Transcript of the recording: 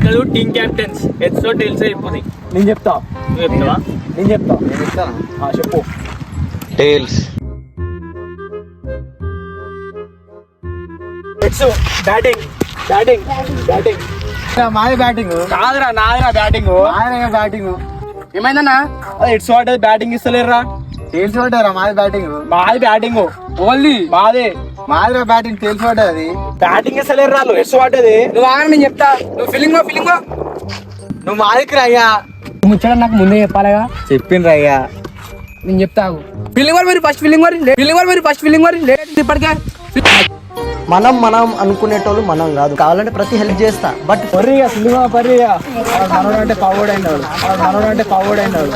అసలు team captains హెడ్స్లో tiles అయిపోతాయి. నేను చెప్తా. నువ్వు చెప్తావా? నేను చెప్తా. చెప్పు. టైల్స్. హెడ్స్. బ్యాటింగ్. మాది బ్యాటింగ్ నాదిరా బ్యాటింగ్. బ్యాటింగ్ ఏమైందన్నా? హెడ్స్ వాడేది బ్యాటింగ్ ఇస్తలేరురా. తెలిసి పడ్డారా మాది బ్యాటింగ్ మాది బ్యాటింగ్ ఓన్లీ మాదే. మాదిరా బ్యాటింగ్ తెలిసి పడ్డది. బ్యాటింగ్ ఇస్తలేరు రాళ్ళు. హెడ్స్ వాడేది నువ్వు ఆగ, నేను చెప్తా. నువ్వు ఫీలింగ్ నువ్వు మాదికి రయ్యా. ముచ్చట నాకు ముందే చెప్పాలిగా. చెప్పిండ్రు అయ్యా. నేను చెప్తావు. ఫీలింగ్ మరి ఫస్ట్ ఫీలింగ్ మరి లేట్ ఇప్పటికే. మనం అనుకునేటోళ్ళు మనం కాదు. కావాలంటే ప్రతి హెల్ప్ చేస్తా. బట్ సినిమా మనోడు అంటే పవ్వోడైనాడు.